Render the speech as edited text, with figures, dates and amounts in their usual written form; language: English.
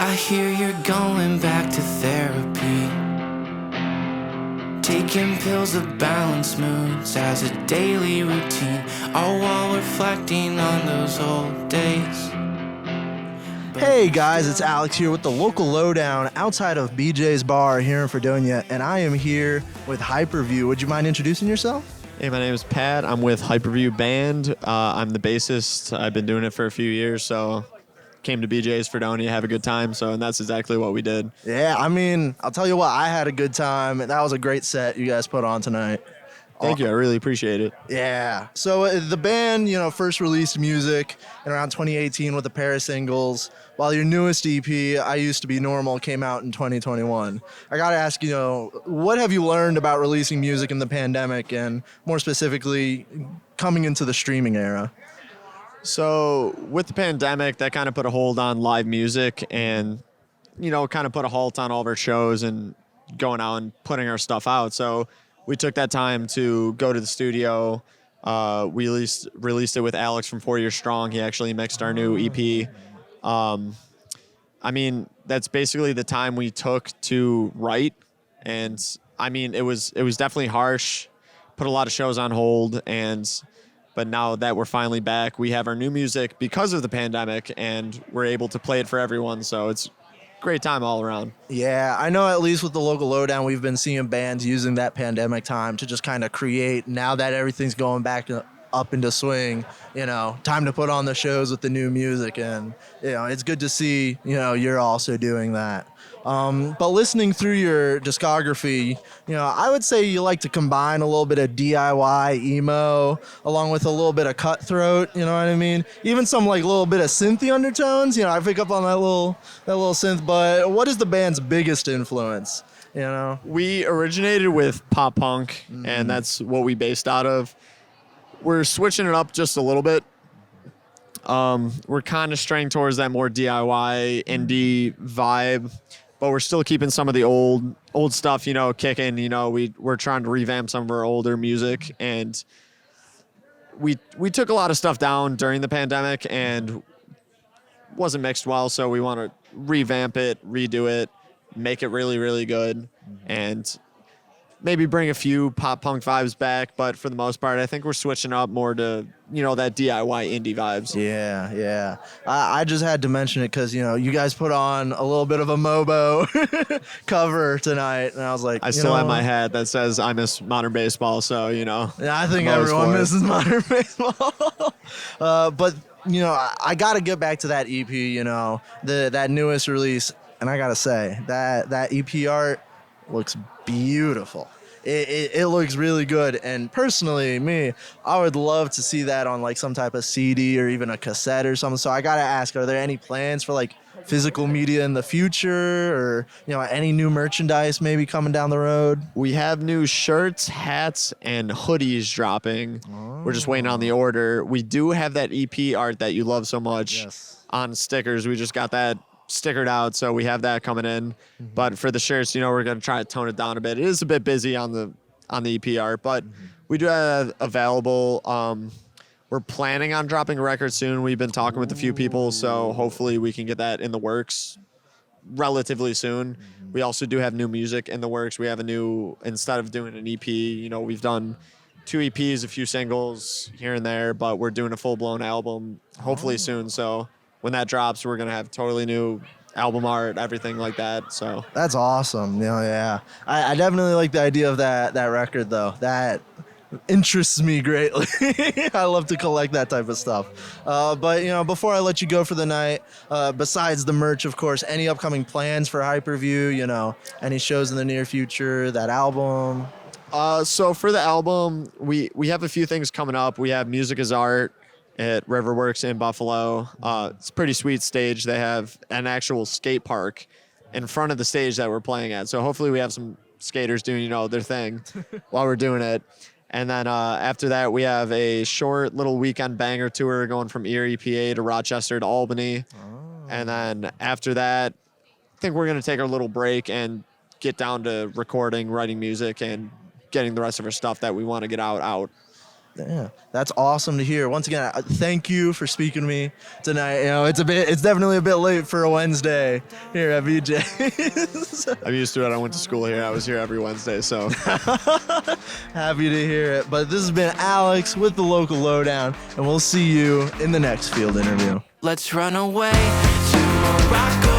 I hear you're going back to therapy, taking pills to balance moods as a daily routine, all while reflecting on those old days. Hey guys, it's Alex here with the local lowdown outside of BJ's Bar here in Fredonia, and I am here with Hyperview. Would you mind introducing yourself? Hey, my name is Pat. I'm with Hyperview Band. I'm the bassist. I've been doing it for a few years, so came to BJ's Fredonia, have a good time, and that's exactly what we did. Yeah, I mean, I'll tell you what, I had a good time. That was a great set you guys put on tonight. Thank you. I really appreciate it. Yeah. So the band, first released music in around 2018 with a pair of singles, while your newest EP, I Used to Be Normal, came out in 2021. I got to ask, what have you learned about releasing music in the pandemic and more specifically coming into the streaming era? So with the pandemic, that kind of put a hold on live music and, kind of put a halt on all of our shows and going out and putting our stuff out. So we took that time to go to the studio. We released it with Alex from 4 Years Strong. He actually mixed our new EP. That's basically the time we took to write. And it was definitely harsh, put a lot of shows on hold. But now that we're finally back, we have our new music because of the pandemic and we're able to play it for everyone. So it's great time all around. Yeah, I know at least with the local lowdown, we've been seeing bands using that pandemic time to just kind of create, now that everything's going back up into swing, time to put on the shows with the new music. And, it's good to see, you're also doing that. But listening through your discography, I would say you like to combine a little bit of DIY emo along with a little bit of cutthroat, you know what I mean? Even some little bit of synthy undertones, I pick up on that little synth. But what is the band's biggest influence? We originated with pop punk, and that's what we based out of. We're switching it up just a little bit. We're kind of straying towards that more DIY indie vibe, but we're still keeping some of the old stuff, kicking. We're trying to revamp some of our older music, and we took a lot of stuff down during the pandemic and wasn't mixed well, so we want to revamp it, redo it, make it really, really good, and maybe bring a few pop punk vibes back. But for the most part, I think we're switching up more to, that DIY indie vibes. Yeah. I just had to mention it because, you guys put on a little bit of a Mobo cover tonight. And I was like, I still have my hat that says I miss modern baseball. So, Yeah, I think everyone misses modern baseball. But, I got to get back to that EP, that newest release. And I got to say, that EP art looks beautiful. It looks really good, and personally, I would love to see that on some type of CD or even a cassette or something. So I gotta ask, are there any plans for physical media in the future, or any new merchandise maybe coming down the road? We have new shirts, hats, and hoodies dropping. We're just waiting on the order. We do have that EP art that you love so much on stickers. We just got that stickered out, so we have that coming in. But for the shirts, we're going to try to tone it down a bit. It is a bit busy on the EP art, but we do have available. We're planning on dropping a record soon. We've been talking with a few people, so hopefully we can get that in the works relatively soon. We also do have new music in the works. We have instead of doing an EP, we've done 2 EPs, a few singles here and there, but we're doing a full-blown album hopefully soon. So when that drops, we're going to have totally new album art, everything like that. So that's awesome. Yeah. I definitely like the idea of that record, though. That interests me greatly. I love to collect that type of stuff. But, before I let you go for the night, besides the merch, of course, any upcoming plans for Hyperview, any shows in the near future, that album? So for the album, we have a few things coming up. We have Music is Art at Riverworks in Buffalo. It's a pretty sweet stage. They have an actual skate park in front of the stage that we're playing at. So hopefully we have some skaters doing, their thing while we're doing it. And then after that, we have a short little weekend banger tour going from Erie, PA to Rochester to Albany. And then after that, I think we're going to take our little break and get down to recording, writing music, and getting the rest of our stuff that we want to get out. Yeah, that's awesome to hear. Once again, thank you for speaking to me tonight. You know, it's definitely a bit late for a Wednesday here at VJ's. I'm used to it. I went to school here. I was here every Wednesday, so. Happy to hear it. But this has been Alex with the Local Lowdown, and we'll see you in the next field interview. Let's run away to Morocco.